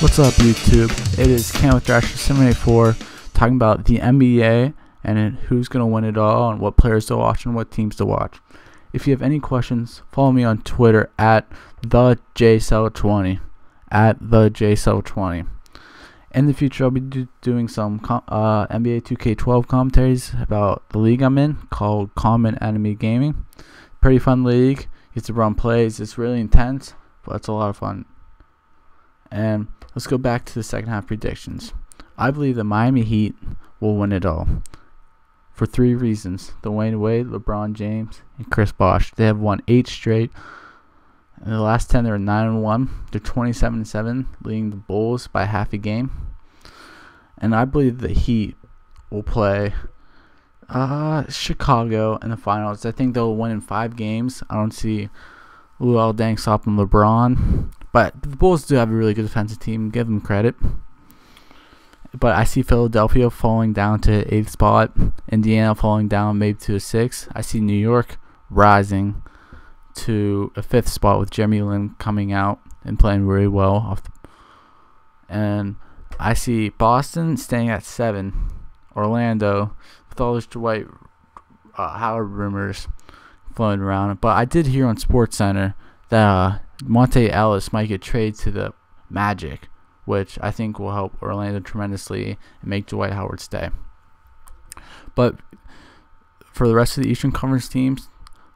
What's up, YouTube? It is Cam with Thrasher 784 talking about the NBA and who's going to win it all and what players to watch and what teams to watch. If you have any questions, follow me on Twitter at thejcell20 @thejcell20. In the future, I'll be doing some NBA 2K12 commentaries about the league I'm in called Common Enemy Gaming. Pretty fun league. You get to run plays. It's really intense, but it's a lot of fun. And let's go back to the second half predictions. I believe the Miami Heat will win it all for 3 reasons. Dwayne Wade, LeBron James, and Chris Bosh. They have won 8 straight. In the last 10, they're 9-1. They're 27-7, leading the Bulls by half a game. And I believe the Heat will play Chicago in the finals. I think they'll win in 5 games. I don't see Luol Deng stopping LeBron. But the Bulls do have a really good defensive team. Give them credit. But I see Philadelphia falling down to 8th spot. Indiana falling down maybe to a 6th. I see New York rising to a 5th spot with Jeremy Lin coming out and playing really well. And I see Boston staying at 7. Orlando with all this Dwight Howard rumors floating around. But I did hear on SportsCenter that Monte Ellis might get traded to the Magic, which I think will help Orlando tremendously and make Dwight Howard stay. But for the rest of the Eastern Conference teams,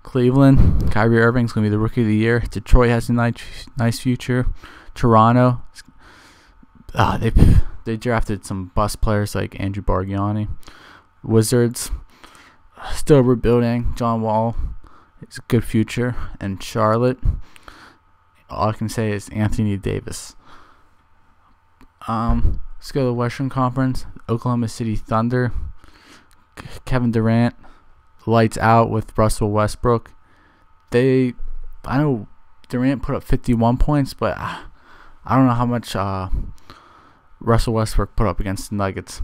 Cleveland, Kyrie Irving's going to be the Rookie of the Year. Detroit has a nice future. Toronto, they drafted some bust players like Andrew Bargnani. Wizards, still rebuilding. John Wall is a good future. And Charlotte, all I can say is Anthony Davis. Let's go to the Western Conference. Oklahoma City Thunder. Kevin Durant, lights out with Russell Westbrook. I know Durant put up 51 points, but I don't know how much Russell Westbrook put up against the Nuggets.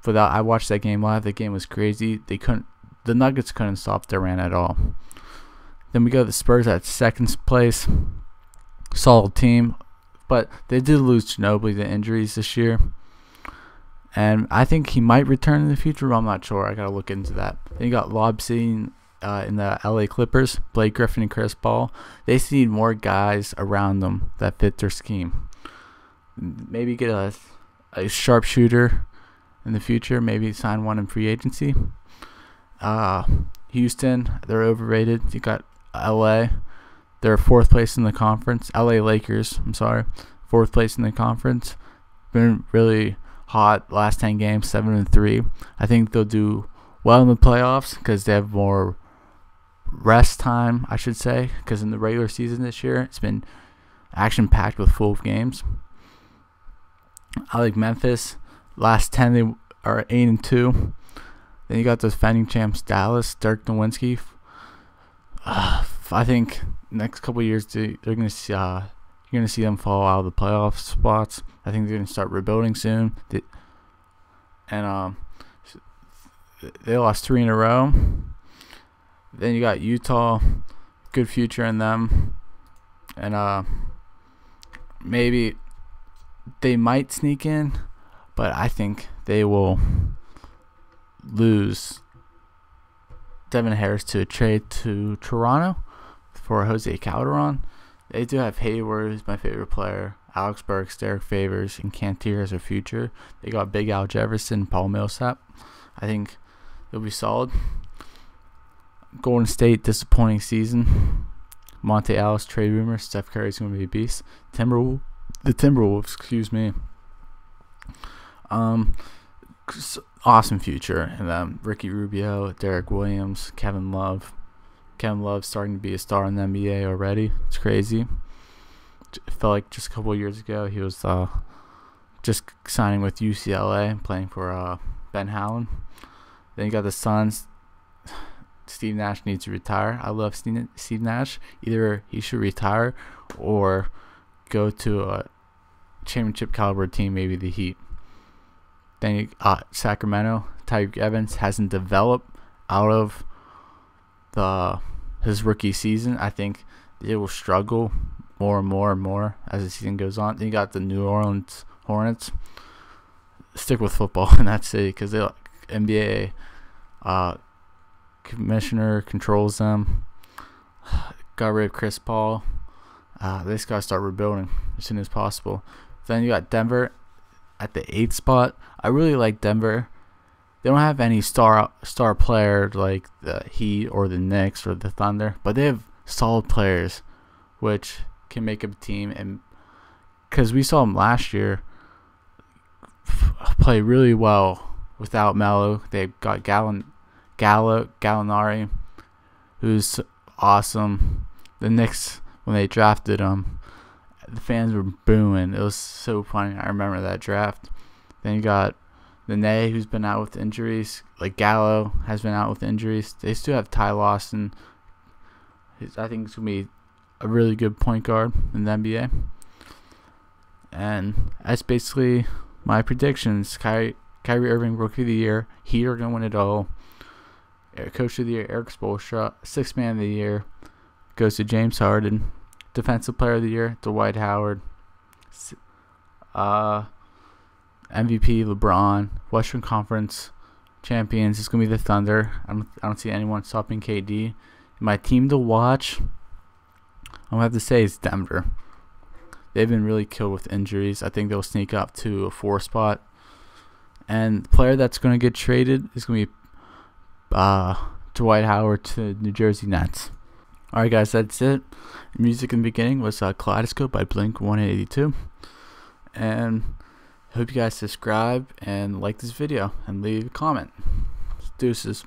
I watched that game live. The game was crazy. The Nuggets couldn't stop Durant at all. Then we go to the Spurs at 2nd place. Solid team, but they did lose Ginobili to injuries this year. And I think he might return in the future. I'm not sure. I got to look into that. Then you got Lob City in the LA Clippers, Blake Griffin and Chris Paul. They just need more guys around them that fit their scheme. Maybe get a sharpshooter in the future. Maybe sign one in free agency. Houston, they're overrated. You got LA. They're 4th place in the conference. LA Lakers, 4th place in the conference. Been really hot last 10 games, 7-3. I think they'll do well in the playoffs because they have more rest time, I should say, because in the regular season this year, it's been action-packed with full games. I like Memphis. Last 10, they are 8-2. Then you got those defending champs, Dallas, Dirk Nowitzki. I think next couple of years they're gonna see you're gonna see them fall out of the playoff spots. I think they're gonna start rebuilding soon. They lost 3 in a row. Then you got Utah, good future in them, and maybe they might sneak in, but I think they will lose Devin Harris to a trade to Toronto for Jose Calderon. They do have Hayward, who's my favorite player, Alex Burks, Derek Favors, and Cantier as their future. They got Big Al Jefferson, Paul Millsap. I think they'll be solid. Golden State, disappointing season. Monte Ellis, trade rumors. Steph Curry's going to be a beast. The Timberwolves, excuse me. Awesome future. And then Ricky Rubio, Derek Williams, Kevin Love. Kevin Love's starting to be a star in the NBA already. It's crazy. It felt like just a couple of years ago he was just signing with UCLA and playing for Ben Howland. Then you got the Suns. Steve Nash needs to retire. I love Steve Nash. Either he should retire or go to a championship caliber team, maybe the Heat. Then you Sacramento. Tyreek Evans hasn't developed out of his rookie season. I think they will struggle more and more and more as the season goes on. Then you got the New Orleans Hornets. Stick with football in that city because the NBA commissioner controls them. Got rid of Chris Paul. They just gotta start rebuilding as soon as possible. Then you got Denver at the 8th spot. I really like Denver. They don't have any star player like the Heat or the Knicks or the Thunder, but they have solid players which can make up a team. And because we saw them last year play really well without Melo. They got Gallinari, who's awesome. The Knicks, when they drafted him, the fans were booing. It was so funny. I remember that draft. Then you got Nene, who's been out with injuries. Like Gallo has been out with injuries. They still have Ty Lawson. I think it's going to be a really good point guard in the NBA. And that's basically my predictions. Kyrie Irving, Rookie of the Year. Heat are going to win it all. Coach of the Year, Eric Spoelstra. Sixth Man of the Year goes to James Harden. Defensive Player of the Year, Dwight Howard. MVP, LeBron. Western Conference champions is going to be the Thunder. I don't see anyone stopping KD. My team to watch, I'm going to have to say, is Denver. They've been really killed with injuries. I think they'll sneak up to a 4 spot. And the player that's going to get traded is going to be Dwight Howard to New Jersey Nets. Alright guys, that's it. Music in the beginning was Kaleidoscope by Blink-182. And I hope you guys subscribe and like this video and leave a comment. Deuces.